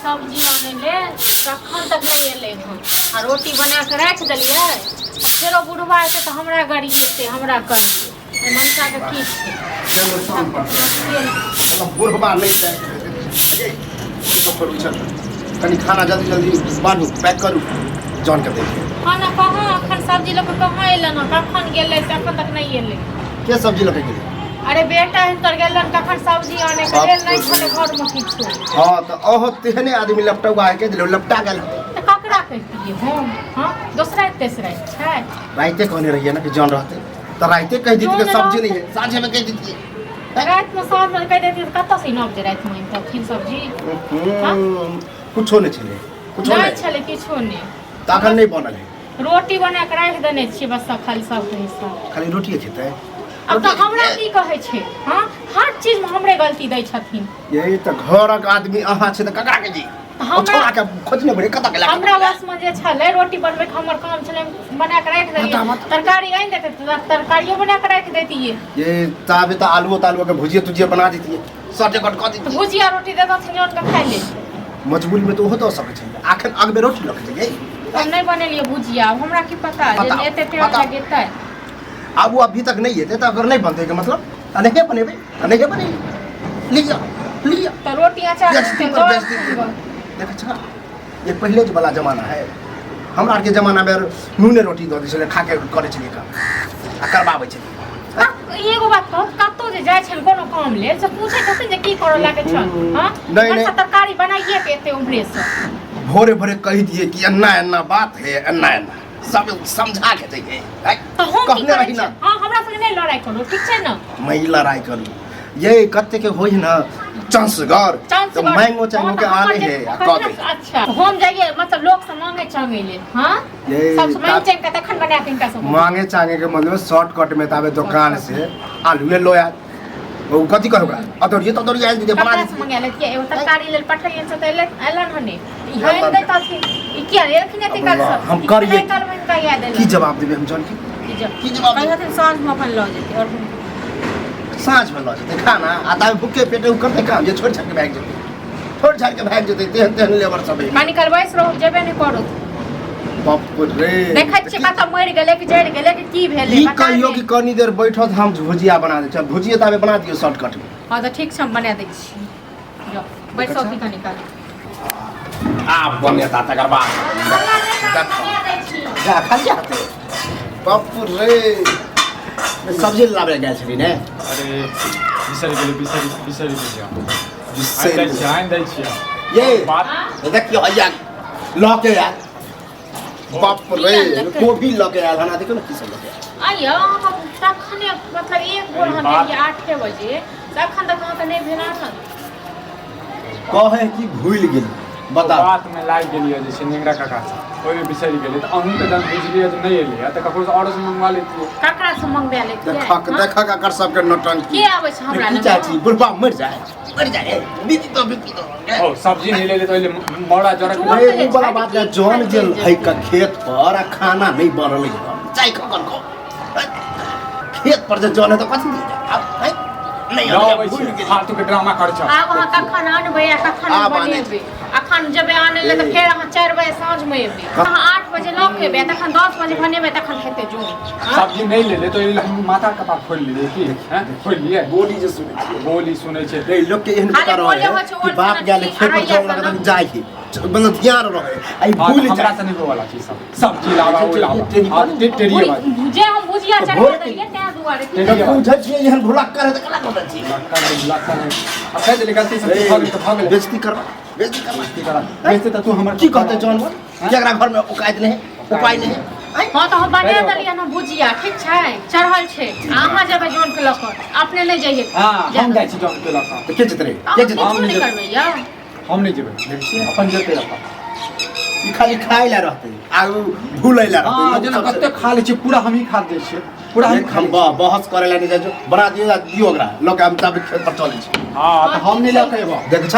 सब्जी आने ले कखन तक नहीं एले हन आ रोटी बना के रख देलिए फेरो बुढ़वा एते तो हमरा गाड़ी एते हमरा कर मनसा के की छै बुढ़वा नहीं छै कनी खाना जल्दी जल्दी बांधू पैक करू जॉन के दे खाना कहाँ अखन सब्जी लोग कहाँ एलन कखन गेले से अखन तक नहीं एले के सब्जी लेके गेली अरे बेटा हिनकर गेलन कखन सब्जी आने के लेल नहीं छले घर में किछो हां त ओहो तेहने आदमी लपटवा के दिलो लपटा गेल त ककरा कहतिए हम हां दूसरा तेसरा छै राइते कहने रहिए ना कि जॉन रहते तो राइते कह दी कि सब्जी नहीं है साँझे में कह दी रात में साँझ में कह देती कत से नब जे रात में तखन सब्जी कुछो नहीं छले कुछो नहीं छले किछो नहीं ताकन नहीं बनल है रोटी बना के रख देने छी बस खाली सब के हिस्सा खाली रोटी खेते अब तो हमरा की कहे छे हां हर चीज में हमरे गलती दै छथिन यही तो घरक आदमी अहाँ छे त ककरा के जी छोरा के खोजने बड़े कत के ला हमरा बस में जे छले रोटी बनबे के हमर काम छले बना के रख देलिए तरकारी आइन देते तरकारियो बना के रख देतिए ये ताबे तो आलू के भुजिया तुजिया बना देती सटे कट कर देती भुजिया रोटी देता छन जोन के खाइ ले मजबूरी में तो हो तो सब छै आखन अगबे रोटी लख जे हम नहीं बनेलिए भुजिया हमरा की पता जे एते टेम लगेतै अब वो अभी तक नहीं है तो अगर नहीं बनते के मतलब अनेके बनेबे लिया तो रोटी अचार देख अच्छा ये पहले के वाला जमाना है हमरा के जमाना में नूने रोटी दो दिसले खा के करे छलिए का आ करबाबै छै एगो बात कहब कत्तो जे जाय छल कोनो काम ले से पूछे छथिन जे की करऽ लागे छल हां नहीं तरकारी बनाइए के एते उम्रे से भोरे भोरे कह दिए कि अन्ना बात है अन्ना सब समझा के दै तो हम कहने रही ना हां हमरा संग नहीं लड़ाई करो ठीक छै ना मैं लड़ाई करू ये कत्ते के होई ना चांसगर तो मांगो चांगो के आने है अच्छा हम जाइए मतलब लोग से मांगे चांगे ले हां सब मांगे चांगे का तखन बना के इनका सब मांगे चांगे के मतलब शॉर्टकट में ताबे दुकान से आलू ले लो यार वो कथि कहूगा अतोरिए आइल दे बना दे मांगे ले के एगो तरकारी ले पठलियन से तले एलन हने इहे दे ताथि ई क्या रेखने ते कर सब हम करिए कल में का याद है की जवाब देबे हम जान की जवाब कहते सांझ में अपन ल जेते और सांझ में ल जेते खाना आता भूखे पेटे करते काम जे छोड़ छाड़ के भाग जेते तेहन लेबर सब पानी करवाइस रहो जेबे नहीं करो बाप रे देखै छी कत मर गेले कि जड़ गेले कि की भेले ई कहियो कि कनी देर बैठो त हम भुजिया बना दे छ भुजिया ताबे बना दियो शॉर्टकट में हां त ठीक छै हम बना दै छी जो बैठो की कनी काल आ बने ता तकर बाद जा खा जाते बाप रे सब्जी लाबे गेल छली ने अरे बिसरी ये बात देखियो भैया लके यार बाप रे गोभी लके आयल हना देखो ना की सब लके आइयो हम तखने मतलब एक बोल हम देलिए 8 बजे तखन तक अहाँ के नहीं भेला न कहे कि भूल गेल बता बात में लाग गेलियो जे सिंगरा काका ओइ में बिसरी गेली त अहूं के जन बुझलिए जे नहीं एलिए त ककरो से और से मंगवा लेतिए ककरा से मंगवा लेतिए देखा काकर सब के नौटंकी के आबै छै हमरा लग चाची बुढ़वा मर जाए बीती तो ओ सब्जी नहीं ले तो मोड़ा जरा वो वाला बात है जॉन जेल है का खेत पर खाना नहीं बनल है चाय कौन को खेत पर जो जॉन है तो कथि अब है नहीं फालतू के ड्रामा कर छ आब अहाँ कखन आनबै आ कखन बनेबै अखन जबे आने ले त फेर अहाँ 4 बजे साँझ में एबै अहाँ 8 बजे लऽ के एबै तखन 10 बजे बनेबै तखन हेतै जो सब्जी नहीं ले तो हम माथा कपा खोल लिए की हैं खोल लिए बोली सुनै छै ए लोग के एहन बता रहे है कि बाप गेले खेत पर जाओ लगा त जाय है मतलब ध्यान रहे आई भूल हमरा से नहीं वाला चीज सब सब्जी लावा ओ लावा हां टेरिया बात जे हम भुजिया चढ़ा देलिए त्या दुआरे तो पूछै छियै एहन भुलक करे त कला कर छी अच्छा जे गलती से भाग ले बेइज्जती करबा बेइज्जती त तू हमर की कहते जानवर जेकरा घर में औकात नहीं उपाय नहीं हां तो हम बना देलिए ना भुजिया ठीक छै चढ़ल छै अहाँ जेबे जोन के लक अपने नहीं जाइए हां हम जाय छी जोन के लक तो के जतरे हम नहीं करबै या हम नहीं जेबे देखिए अपन जेते अपन ई खाली खाइ ला रहते आ भूलै ला रहते हां जेना कते खा ले छी पूरा हम ही खा दे छी पूरा हम खा बहस करे ला नहीं जाय बना दियो ओकरा लोग हम तब खेत पर चले छी हां हम नहीं लके एबो देख छ